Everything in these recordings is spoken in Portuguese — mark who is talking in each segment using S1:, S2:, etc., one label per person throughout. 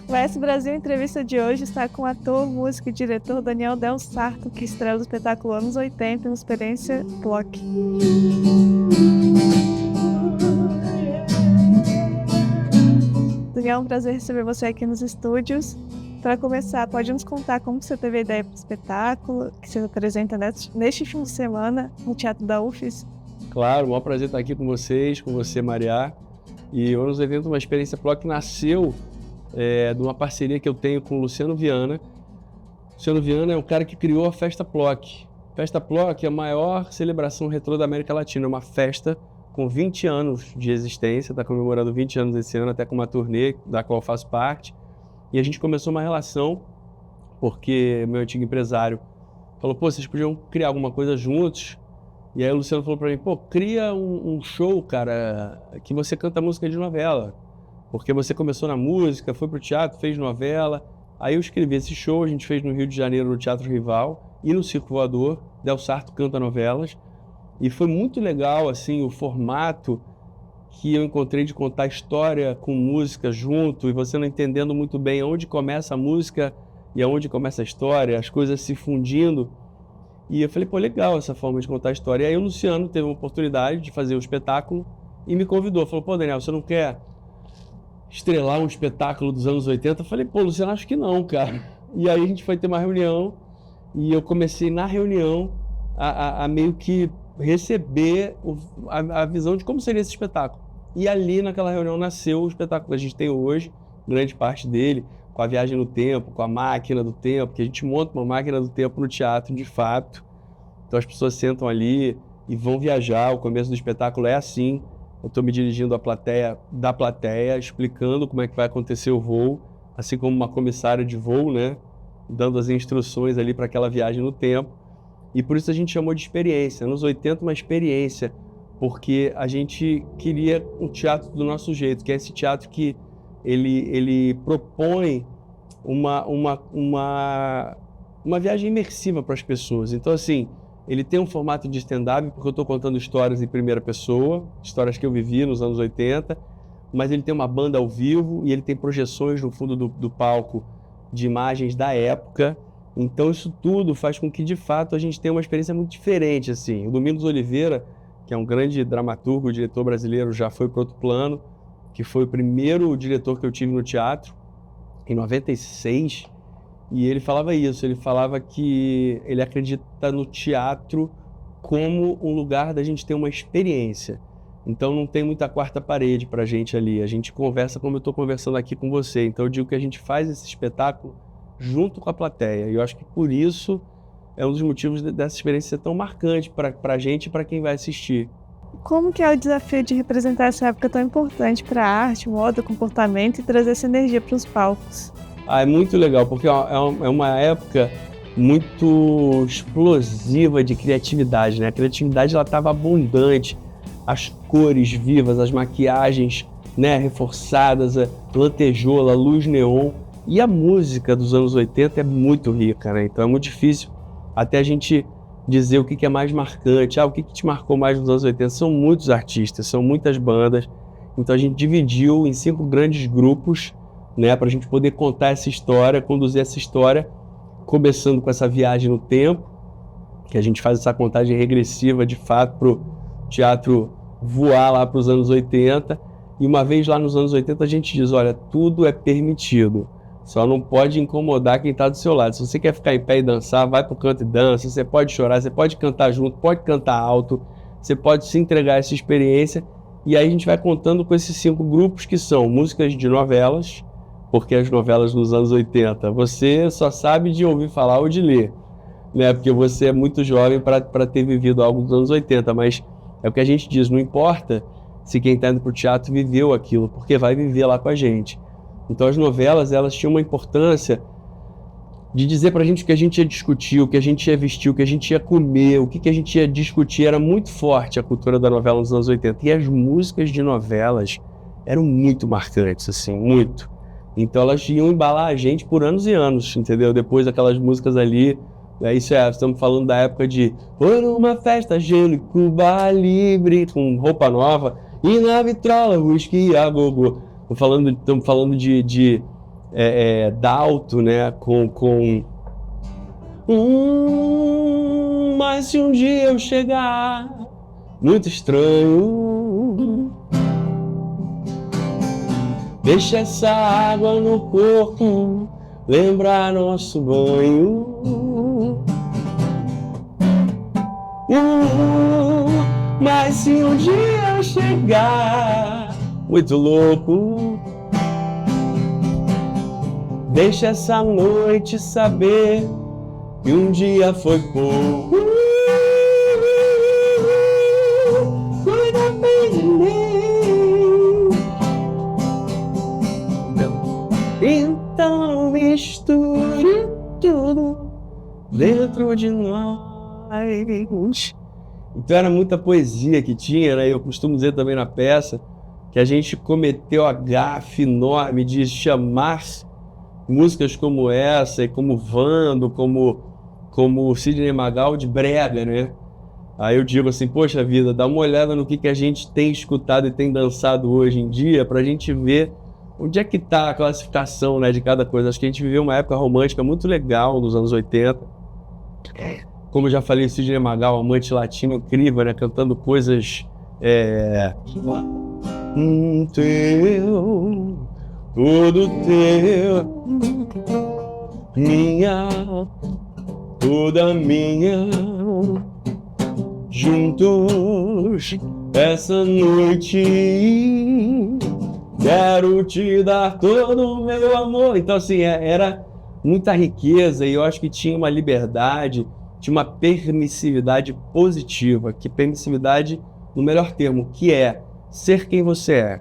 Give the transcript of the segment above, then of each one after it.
S1: O S Brasil Entrevista de hoje está com o ator, músico e diretor Daniel Del Sarto, que estreia o espetáculo Anos 80 no Experiência Block. Daniel, é um prazer receber você aqui nos estúdios. Para começar, pode nos contar como você teve a ideia para o espetáculo que se apresenta neste fim de semana no Teatro da UFES?
S2: Claro, o maior prazer estar aqui com vocês, com você, Mariá. E o Anos 80, uma experiência Block, nasceu de uma parceria que eu tenho com o Luciano Viana. Luciano Viana é o cara que criou a Festa Ploc. Festa Ploc é a maior celebração retrô da América Latina, é uma festa com 20 anos de existência, está comemorando 20 anos esse ano, até com uma turnê da qual eu faço parte. E a gente começou uma relação, porque meu antigo empresário falou, pô, vocês podiam criar alguma coisa juntos. E aí o Luciano falou para mim, pô, cria um show, cara, que você canta música de novela. Porque você começou na música, foi pro teatro, fez novela. Aí eu escrevi esse show, a gente fez no Rio de Janeiro, no Teatro Rival, e no Circo Voador, Del Sarto canta novelas. E foi muito legal, assim, o formato que eu encontrei de contar história com música junto, e você não entendendo muito bem onde começa a música e aonde começa a história, as coisas se fundindo. E eu falei, pô, legal essa forma de contar a história. E aí o Luciano teve uma oportunidade de fazer o espetáculo e me convidou. Falou, pô, Daniel, você não quer estrelar um espetáculo dos anos 80? Eu falei, pô, Luciano, acho que não, cara. E aí a gente foi ter uma reunião e eu comecei na reunião a meio que receber a visão de como seria esse espetáculo. E ali naquela reunião nasceu o espetáculo que a gente tem hoje, grande parte dele, com a viagem no tempo, com a máquina do tempo, que a gente monta uma máquina do tempo no teatro de fato. Então as pessoas sentam ali e vão viajar, o começo do espetáculo é assim. Eu estou me dirigindo à plateia, da plateia, explicando como é que vai acontecer o voo, assim como uma comissária de voo, né? Dando as instruções ali para aquela viagem no tempo. E por isso a gente chamou de experiência. Anos 80, uma experiência, porque a gente queria um teatro do nosso jeito, que é esse teatro que ele propõe uma viagem imersiva para as pessoas. Então, assim, ele tem um formato de stand-up, porque eu estou contando histórias em primeira pessoa, histórias que eu vivi nos anos 80, mas ele tem uma banda ao vivo e ele tem projeções no fundo do palco de imagens da época. Então isso tudo faz com que, de fato, a gente tenha uma experiência muito diferente. Assim. O Domingos Oliveira, que é um grande dramaturgo, diretor brasileiro, já foi para outro plano, que foi o primeiro diretor que eu tive no teatro, em 96, e ele falava isso, ele falava que ele acredita no teatro como um lugar da gente ter uma experiência. Então não tem muita quarta parede pra gente ali, a gente conversa como eu estou conversando aqui com você. Então eu digo que a gente faz esse espetáculo junto com a plateia, e eu acho que por isso é um dos motivos dessa experiência ser tão marcante pra gente e pra quem vai assistir.
S1: Como que é o desafio de representar essa época tão importante para a arte, moda, comportamento e trazer essa energia para os palcos?
S2: É muito legal, porque é uma época muito explosiva de criatividade, né? A criatividade ela estava abundante, as cores vivas, as maquiagens, né, reforçadas, a lantejoula, a luz neon. E a música dos anos 80 é muito rica, né? Então é muito difícil até a gente dizer o que é mais marcante. O que te marcou mais nos anos 80? São muitos artistas, são muitas bandas. Então a gente dividiu em 5 grandes grupos, né, para a gente poder contar essa história, conduzir essa história, começando com essa viagem no tempo, que a gente faz essa contagem regressiva de fato para o teatro voar lá para os anos 80. E uma vez lá nos anos 80 a gente diz, olha, tudo é permitido. Só não pode incomodar quem está do seu lado. Se você quer ficar em pé e dançar, vai para o canto e dança. Você pode chorar, você pode cantar junto, pode cantar alto. Você pode se entregar a essa experiência. E aí a gente vai contando com esses 5 grupos que são músicas de novelas, porque as novelas nos anos 80, você só sabe de ouvir falar ou de ler, né? Porque você é muito jovem para ter vivido algo dos anos 80. Mas é o que a gente diz, não importa se quem está indo para o teatro viveu aquilo, porque vai viver lá com a gente. Então as novelas, elas tinham uma importância de dizer pra gente o que a gente ia discutir, o que a gente ia vestir, o que a gente ia comer, o que a gente ia discutir. Era muito forte a cultura da novela nos anos 80. E as músicas de novelas eram muito marcantes, assim, muito. Então elas iam embalar a gente por anos e anos, entendeu? Depois daquelas músicas ali, estamos falando da época de foi numa festa, gelo e Cuba Libre, com roupa nova, e na vitrola, whisky a gogô. Estamos falando de Dalto, né? Mas se um dia eu chegar muito estranho, deixa essa água no corpo lembrar nosso banho. Mas se um dia eu chegar muito louco, deixa essa noite saber que um dia foi pouco. Cuida bem de mim. Então misture tudo dentro de nós. Então era muita poesia que tinha, né? Eu costumo dizer também na peça que a gente cometeu a gafe enorme de chamar músicas como essa, e como Vando, como Sidney Magal de brega, né? Aí eu digo assim, poxa vida, dá uma olhada no que a gente tem escutado e tem dançado hoje em dia, pra gente ver onde é que tá a classificação, né, de cada coisa. Acho que a gente viveu uma época romântica muito legal nos anos 80. Como eu já falei, Sidney Magal, amante latino incrível, né, cantando coisas teu, todo teu, minha, toda minha, juntos essa noite, quero te dar todo o meu amor. Então assim, era muita riqueza e eu acho que tinha uma liberdade, tinha uma permissividade positiva, que permissividade no melhor termo, que é ser quem você é,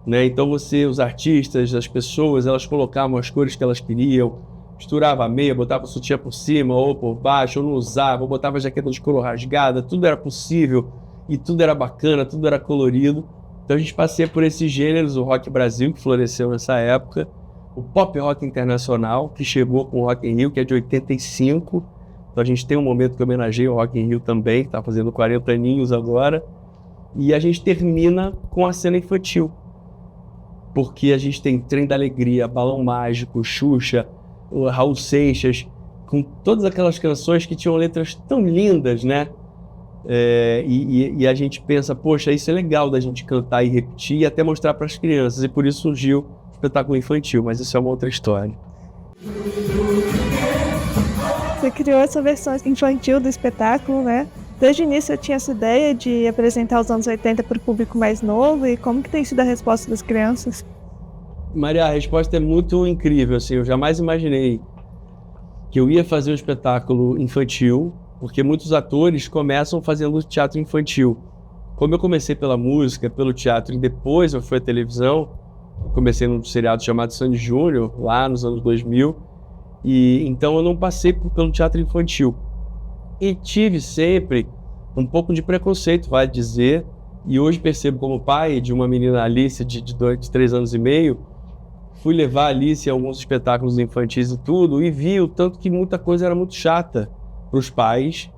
S2: né? Então os artistas, as pessoas, elas colocavam as cores que elas queriam, misturava a meia, botava o sutiã por cima ou por baixo, ou não usava, ou botava a jaqueta de couro rasgada, tudo era possível e tudo era bacana, tudo era colorido. Então a gente passeia por esses gêneros, o rock Brasil, que floresceu nessa época, o pop rock internacional, que chegou com o Rock in Rio, que é de 85. Então a gente tem um momento que homenageia o Rock in Rio também, que está fazendo 40 aninhos agora. E a gente termina com a cena infantil, porque a gente tem Trem da Alegria, Balão Mágico, Xuxa, o Raul Seixas, com todas aquelas canções que tinham letras tão lindas, né? E a gente pensa, poxa, isso é legal da gente cantar e repetir e até mostrar para as crianças, e por isso surgiu o espetáculo infantil, mas isso é uma outra história.
S1: Você criou essa versão infantil do espetáculo, né? Desde o início eu tinha essa ideia de apresentar os anos 80 para o público mais novo, e como que tem sido a resposta das crianças?
S2: Maria, a resposta é muito incrível, assim, eu jamais imaginei que eu ia fazer um espetáculo infantil, porque muitos atores começam fazendo teatro infantil. Como eu comecei pela música, pelo teatro, e depois eu fui à televisão, comecei num seriado chamado Sandy Júnior, lá nos anos 2000, e então eu não passei pelo teatro infantil. E tive sempre um pouco de preconceito, vai dizer, e hoje percebo como pai de uma menina Alice de 3 anos e meio, fui levar a Alice a alguns espetáculos infantis e tudo, e vi o tanto que muita coisa era muito chata para os pais,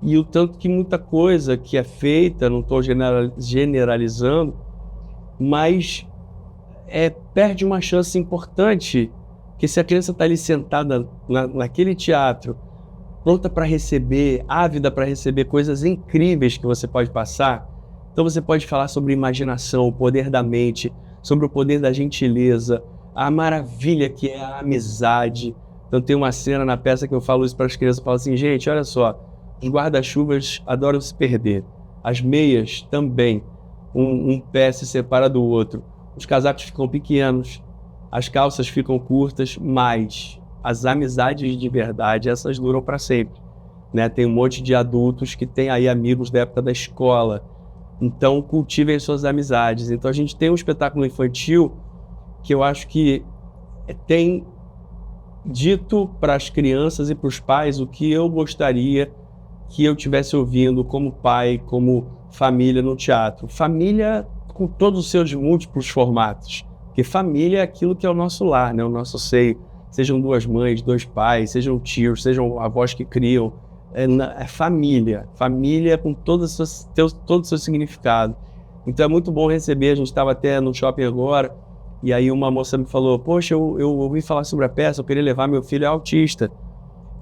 S2: e o tanto que muita coisa que é feita, não estou generalizando, mas perde uma chance importante, que se a criança está ali sentada naquele teatro, pronta para receber, ávida para receber coisas incríveis que você pode passar. Então você pode falar sobre imaginação, o poder da mente, sobre o poder da gentileza, a maravilha que é a amizade. Então tem uma cena na peça que eu falo isso para as crianças, eu falo assim, gente, olha só, os guarda-chuvas adoram se perder, as meias também, um pé se separa do outro, os casacos ficam pequenos, as calças ficam curtas, mas as amizades de verdade, essas duram para sempre, né? Tem um monte de adultos que têm aí amigos da época da escola, então cultivem suas amizades. Então a gente tem um espetáculo infantil que eu acho que tem dito para as crianças e para os pais o que eu gostaria que eu tivesse ouvindo como pai, como família no teatro. Família com todos os seus múltiplos formatos, porque família é aquilo que é o nosso lar, né? O nosso seio. Sejam 2 mães, 2 pais, sejam tios, sejam avós que criam, é família com todo o seu significado. Então é muito bom receber, a gente estava até no shopping agora, E aí uma moça me falou, poxa, eu ouvi falar sobre a peça, eu queria levar meu filho, é autista.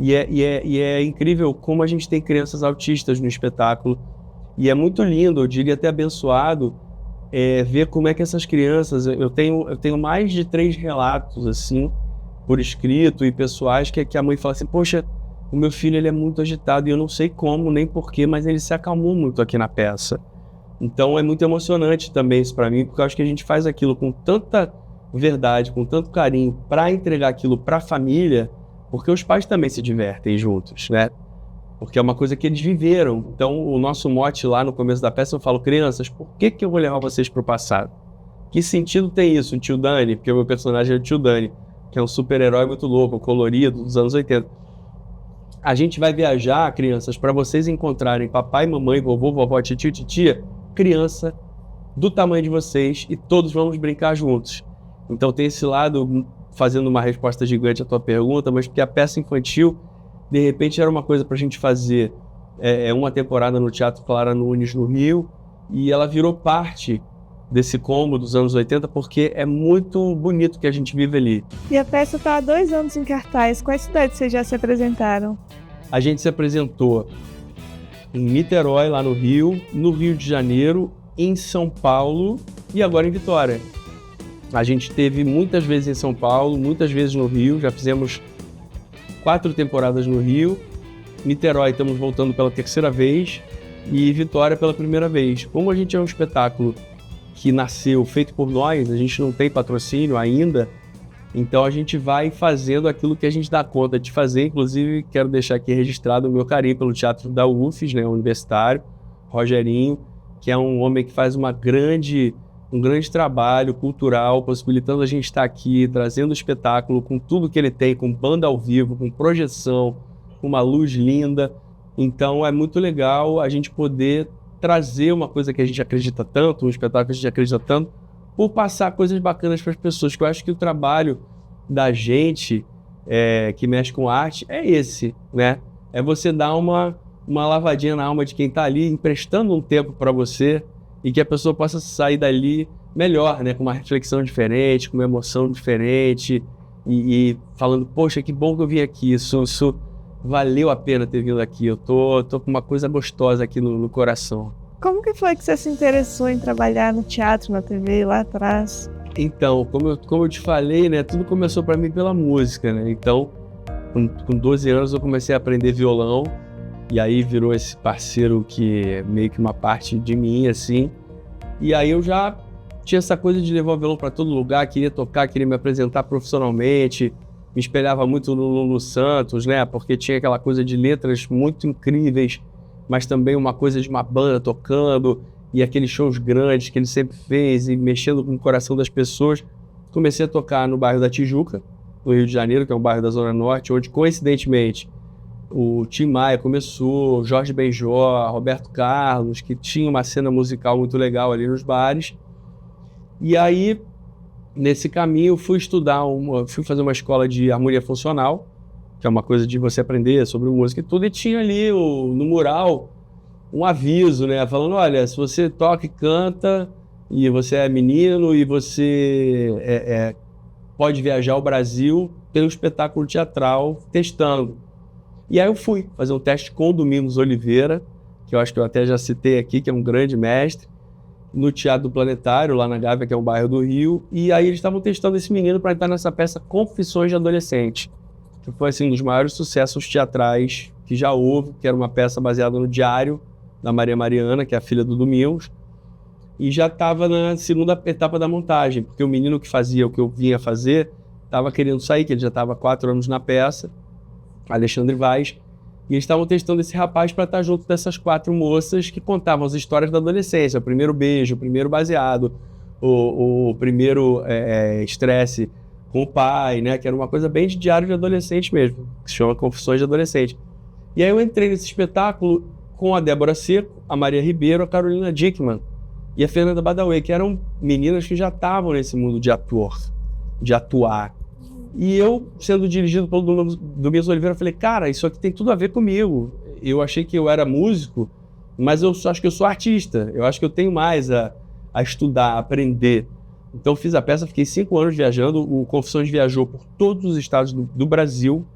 S2: E é incrível como a gente tem crianças autistas no espetáculo. E é muito lindo, eu diria até abençoado, ver como é que essas crianças... Eu tenho mais de 3 relatos, assim, por escrito e pessoais, que a mãe fala assim, poxa, o meu filho ele é muito agitado e eu não sei como, nem porquê, mas ele se acalmou muito aqui na peça. Então é muito emocionante também isso para mim, porque eu acho que a gente faz aquilo com tanta verdade, com tanto carinho, para entregar aquilo para a família, porque os pais também se divertem juntos, né? Porque é uma coisa que eles viveram. Então o nosso mote lá no começo da peça, eu falo, crianças, por que eu vou levar vocês para o passado? Que sentido tem isso, o tio Dani? Porque o meu personagem é o tio Dani, que é um super-herói muito louco, colorido, dos anos 80. A gente vai viajar, crianças, para vocês encontrarem papai, mamãe, vovô, vovó, tio, titia, criança do tamanho de vocês e todos vamos brincar juntos. Então tem esse lado, fazendo uma resposta gigante à tua pergunta, mas porque a peça infantil, de repente, era uma coisa para a gente fazer uma temporada no Teatro Clara Nunes, no Rio, e ela virou parte desse combo dos anos 80, porque é muito bonito que a gente vive ali.
S1: E a peça está há 2 anos em cartaz. Quais cidades vocês já se apresentaram?
S2: A gente se apresentou em Niterói, lá no Rio de Janeiro, em São Paulo e agora em Vitória. A gente esteve muitas vezes em São Paulo, muitas vezes no Rio, já fizemos 4 temporadas no Rio. Niterói estamos voltando pela 3ª vez e Vitória pela 1ª vez. Como a gente é um espetáculo que nasceu feito por nós, a gente não tem patrocínio ainda, então a gente vai fazendo aquilo que a gente dá conta de fazer. Inclusive, quero deixar aqui registrado o meu carinho pelo Teatro da UFES, né, universitário, Rogerinho, que é um homem que faz um grande trabalho cultural, possibilitando a gente estar aqui, trazendo o espetáculo com tudo que ele tem, com banda ao vivo, com projeção, com uma luz linda. Então é muito legal a gente poder trazer uma coisa que a gente acredita tanto, um espetáculo que a gente acredita tanto, por passar coisas bacanas para as pessoas, que eu acho que o trabalho da gente que mexe com arte é esse, né? É você dar uma lavadinha na alma de quem está ali, emprestando um tempo para você, e que a pessoa possa sair dali melhor, né? Com uma reflexão diferente, com uma emoção diferente, e falando, poxa, que bom que eu vim aqui, isso valeu a pena ter vindo aqui, eu tô com uma coisa gostosa aqui no coração.
S1: Como que foi que você se interessou em trabalhar no teatro, na TV, lá atrás?
S2: Então, como eu te falei, né, tudo começou para mim pela música, né? Então, com 12 anos eu comecei a aprender violão, e aí virou esse parceiro que é meio que uma parte de mim, assim. E aí eu já tinha essa coisa de levar o violão para todo lugar, queria tocar, queria me apresentar profissionalmente, me espelhava muito no Lulu Santos, né? Porque tinha aquela coisa de letras muito incríveis, mas também uma coisa de uma banda tocando, e aqueles shows grandes que ele sempre fez, e mexendo com o coração das pessoas. Comecei a tocar no bairro da Tijuca, no Rio de Janeiro, que é um bairro da Zona Norte, onde, coincidentemente, o Tim Maia começou, Jorge Benjor, Roberto Carlos, que tinha uma cena musical muito legal ali nos bares. E aí, nesse caminho, fui fazer uma escola de harmonia funcional, que é uma coisa de você aprender sobre música e tudo, e tinha ali no mural um aviso, né, falando, olha, se você toca e canta, e você é menino, e você pode viajar ao Brasil pelo espetáculo teatral testando. E aí eu fui fazer um teste com o Domingos Oliveira, que eu acho que eu até já citei aqui, que é um grande mestre, no Teatro do Planetário, lá na Gávea, que é um bairro do Rio. E aí eles estavam testando esse menino para entrar nessa peça Confissões de Adolescente, que foi assim, um dos maiores sucessos teatrais que já houve, que era uma peça baseada no diário da Maria Mariana, que é a filha do Domingos, e já estava na 2ª etapa da montagem, porque o menino que fazia o que eu vinha fazer estava querendo sair, que ele já estava há 4 anos na peça, Alexandre Vaz, e eles estavam testando esse rapaz para estar junto dessas 4 moças que contavam as histórias da adolescência, o primeiro beijo, o primeiro baseado, o primeiro estresse com o pai, né, que era uma coisa bem de diário de adolescente mesmo, que se chama Confissões de Adolescente. E aí eu entrei nesse espetáculo com a Débora Seco, a Maria Ribeiro, a Carolina Dickmann e a Fernanda Badawi, que eram meninas que já estavam nesse mundo de atuar. E eu, sendo dirigido pelo Domingos Oliveira, falei, cara, isso aqui tem tudo a ver comigo. Eu achei que eu era músico, mas eu acho que eu sou artista. Eu acho que eu tenho mais a estudar, a aprender. Então fiz a peça, fiquei 5 anos viajando, o Confissões viajou por todos os estados do Brasil.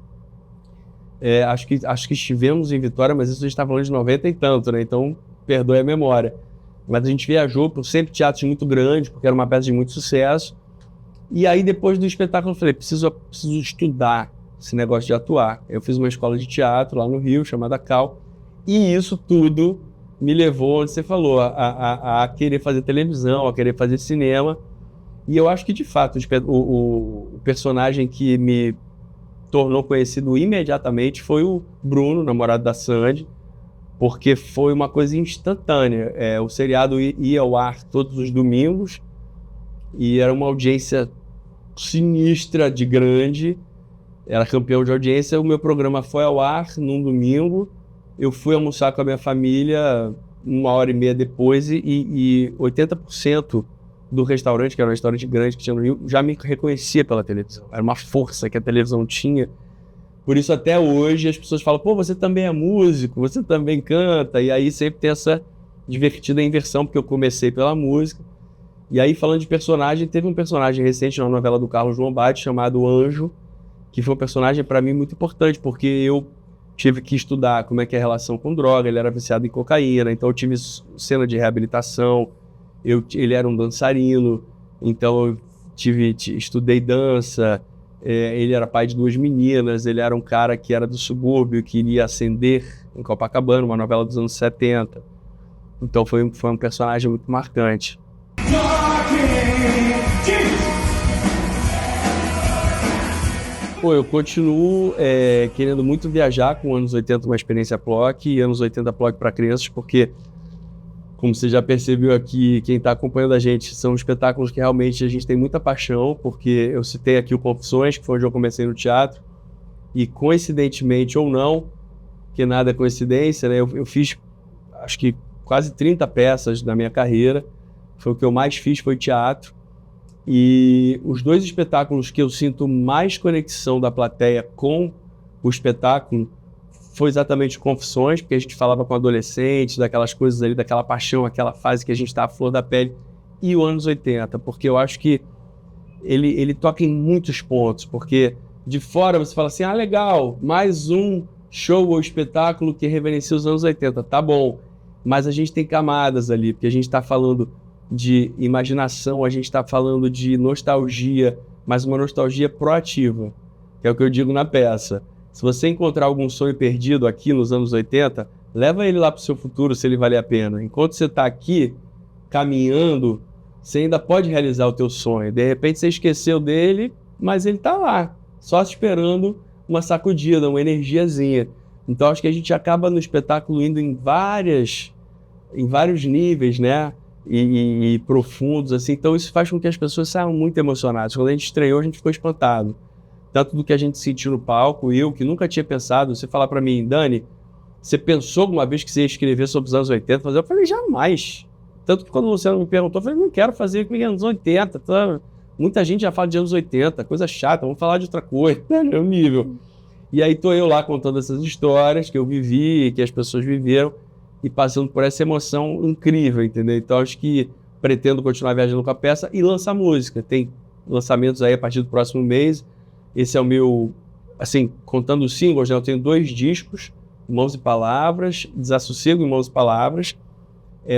S2: Acho que estivemos em Vitória, mas isso a gente está falando de 90 e tanto, né? Então perdoe a memória. Mas a gente viajou por sempre teatros muito grandes, porque era uma peça de muito sucesso. E aí depois do espetáculo eu falei, preciso estudar esse negócio de atuar. Eu fiz uma escola de teatro lá no Rio, chamada CAL, e isso tudo me levou, onde você falou, a querer fazer televisão, a querer fazer cinema. E eu acho que, de fato, o personagem que me tornou conhecido imediatamente foi o Bruno, namorado da Sandy, porque foi uma coisa instantânea. O seriado ia ao ar todos os domingos e era uma audiência sinistra de grande. Era campeão de audiência. O meu programa foi ao ar num domingo. Eu fui almoçar com a minha família 1h30 depois e 80% do restaurante, que era um restaurante grande que tinha no Rio, já me reconhecia pela televisão. Era uma força que a televisão tinha. Por isso, até hoje, as pessoas falam, pô, você também é músico, você também canta. E aí sempre tem essa divertida inversão, porque eu comecei pela música. E aí, falando de personagem, teve um personagem recente na novela do Carlos Lombardi, chamado Anjo, que foi um personagem, para mim, muito importante, porque eu tive que estudar como é que é a relação com droga, ele era viciado em cocaína, então eu tive cena de reabilitação. Ele era um dançarino, então eu estudei dança. Ele era pai de 2 meninas, ele era um cara que era do subúrbio, que iria ascender em Copacabana, uma novela dos anos 70. Então foi um personagem muito marcante. Pô, eu continuo querendo muito viajar com anos 80, uma experiência PLOC, e anos 80 PLOC para crianças, porque, como você já percebeu aqui, quem está acompanhando a gente, são espetáculos que realmente a gente tem muita paixão, porque eu citei aqui o Confissões, que foi onde eu comecei no teatro, e coincidentemente ou não, que nada é coincidência, né? Eu fiz, acho que quase 30 peças na minha carreira, foi o que eu mais fiz, foi teatro, e os 2 espetáculos que eu sinto mais conexão da plateia com o espetáculo foi exatamente Confissões, porque a gente falava com adolescentes, daquelas coisas ali, daquela paixão, aquela fase que a gente está à flor da pele, e o anos 80, porque eu acho que ele toca em muitos pontos, porque de fora você fala assim, legal, mais um show ou espetáculo que reverencia os anos 80, tá bom, mas a gente tem camadas ali, porque a gente está falando de imaginação, a gente está falando de nostalgia, mas uma nostalgia proativa, que é o que eu digo na peça. Se você encontrar algum sonho perdido aqui nos anos 80, leva ele lá para o seu futuro, se ele valer a pena. Enquanto você está aqui, caminhando, você ainda pode realizar o teu sonho. De repente você esqueceu dele, mas ele está lá, só esperando uma sacudida, uma energiazinha. Então acho que a gente acaba no espetáculo indo em vários níveis, né? E profundos, assim. Então isso faz com que as pessoas saiam muito emocionadas. Quando a gente estreou, a gente ficou espantado. Tanto do que a gente sentiu no palco, eu que nunca tinha pensado, você falar para mim, Dani, você pensou alguma vez que você ia escrever sobre os anos 80? Eu falei, jamais. Tanto que quando o Luciano me perguntou, eu falei, não quero fazer comigo anos 80. Tá? Muita gente já fala de anos 80, coisa chata, vamos falar de outra coisa, é o nível. E aí tô eu lá contando essas histórias que eu vivi, que as pessoas viveram, e passando por essa emoção incrível, entendeu? Então acho que pretendo continuar viajando com a peça e lançar música. Tem lançamentos aí a partir do próximo mês. Esse é o meu, assim, contando os singles, né? Eu tenho 2 discos, Mãos e Palavras, Desassossego e Mãos e Palavras.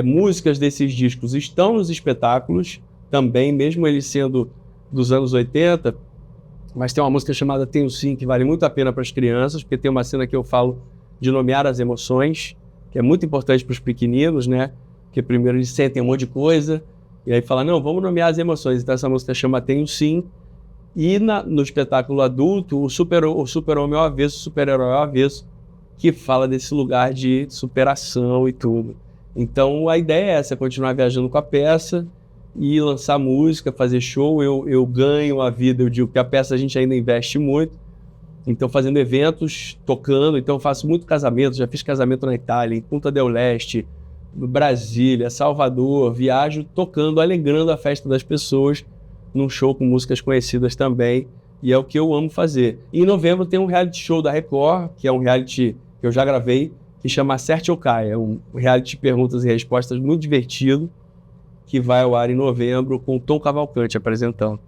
S2: Músicas desses discos estão nos espetáculos também, mesmo eles sendo dos anos 80, mas tem uma música chamada Tenho Sim, que vale muito a pena para as crianças, porque tem uma cena que eu falo de nomear as emoções, que é muito importante para os pequeninos, né? Porque primeiro eles sentem um monte de coisa, e aí fala, não, vamos nomear as emoções. Então essa música chama Tenho Sim. E no espetáculo adulto, o super-homem ao avesso, o super-herói ao avesso, que fala desse lugar de superação e tudo. Então a ideia é essa, continuar viajando com a peça e lançar música, fazer show. Eu ganho a vida, eu digo que a peça a gente ainda investe muito. Então fazendo eventos, tocando, então eu faço muito casamento, já fiz casamento na Itália, em Punta del Este, Brasília, Salvador, viajo tocando, alegrando a festa das pessoas, num show com músicas conhecidas também, e é o que eu amo fazer. E em novembro tem um reality show da Record, que é um reality que eu já gravei, que chama Acerte ou Caia, um reality de perguntas e respostas muito divertido, que vai ao ar em novembro com o Tom Cavalcante apresentando.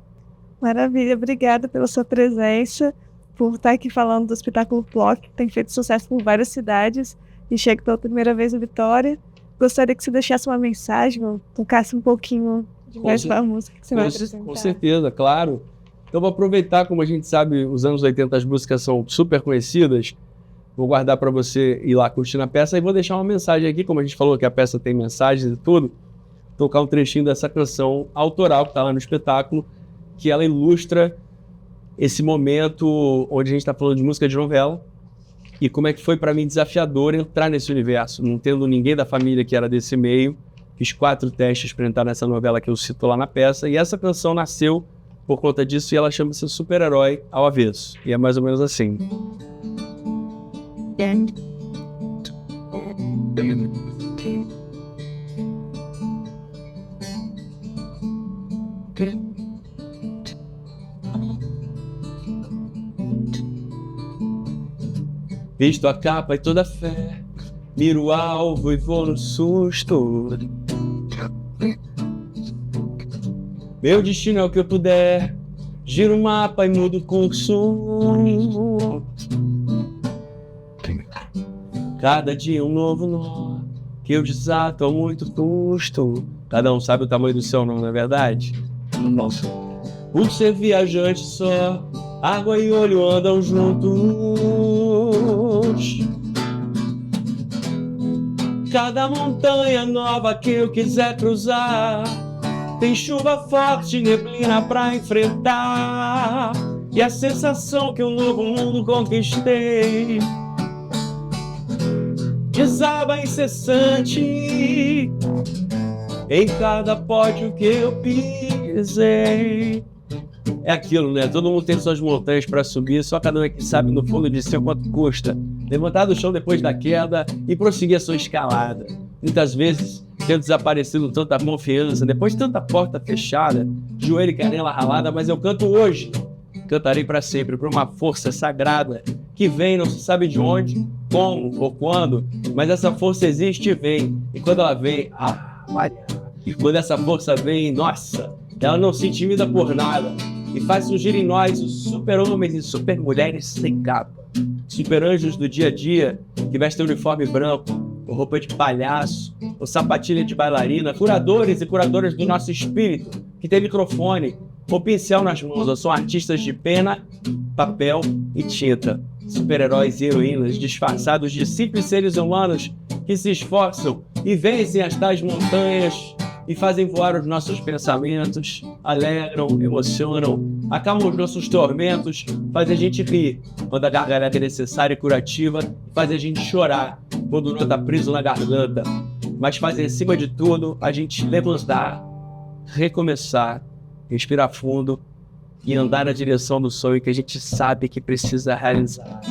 S1: Maravilha, obrigada pela sua presença, por estar aqui falando do espetáculo Ploc, que tem feito sucesso por várias cidades e chega pela primeira vez em Vitória. Gostaria que você deixasse uma mensagem, ou tocasse um pouquinho de mais uma música que você vai apresentar.
S2: Com certeza, claro. Então vou aproveitar, como a gente sabe, os anos 80 as músicas são super conhecidas, vou guardar para você ir lá curtindo a peça e vou deixar uma mensagem aqui, como a gente falou que a peça tem mensagens e tudo, tocar um trechinho dessa canção autoral que está lá no espetáculo, que ela ilustra esse momento onde a gente está falando de música de novela e como é que foi para mim desafiador entrar nesse universo, não tendo ninguém da família que era desse meio. Fiz 4 testes para entrar nessa novela que eu cito lá na peça e essa canção nasceu por conta disso e ela chama-se Super-Herói ao Avesso. E é mais ou menos assim. Visto a capa e toda a fé, miro o alvo e vou no susto. Meu destino é o que eu puder, giro o mapa e mudo o curso. Cada dia um novo nó, que eu desato a muito custo. Cada um sabe o tamanho do seu nome, não é verdade? Nossa. Por ser viajante só, água e olho andam juntos. Cada montanha nova que eu quiser cruzar, tem chuva forte, neblina pra enfrentar. E a sensação que um novo mundo conquistei desaba incessante em cada pódio que eu pisei. É aquilo, né? Todo mundo tem suas montanhas para subir, só cada um é que sabe no fundo de si quanto custa levantar do chão depois da queda e prosseguir a sua escalada. Muitas vezes tenho desaparecido tanta confiança, depois de tanta porta fechada, joelho e canela ralada, mas eu canto hoje. Cantarei para sempre, por uma força sagrada que vem, não se sabe de onde, como ou quando, mas essa força existe e vem. E quando ela vem, e quando essa força vem, nossa, ela não se intimida por nada e faz surgir em nós os super-homens e super-mulheres sem capa. Super-anjos do dia a dia que vestem uniforme branco, com roupa de palhaço, ou sapatilha de bailarina, curadores e curadoras do nosso espírito, que tem microfone ou pincel nas mãos, ou são artistas de pena, papel e tinta. Super-heróis e heroínas disfarçados de simples seres humanos que se esforçam e vencem as tais montanhas e fazem voar os nossos pensamentos, alegram, emocionam, acalmam os nossos tormentos, fazem a gente rir quando a gargalhada é necessária e curativa, fazem a gente chorar quando o nó está preso na garganta, mas fazem acima de tudo a gente levantar, recomeçar, respirar fundo e andar na direção do sonho que a gente sabe que precisa realizar.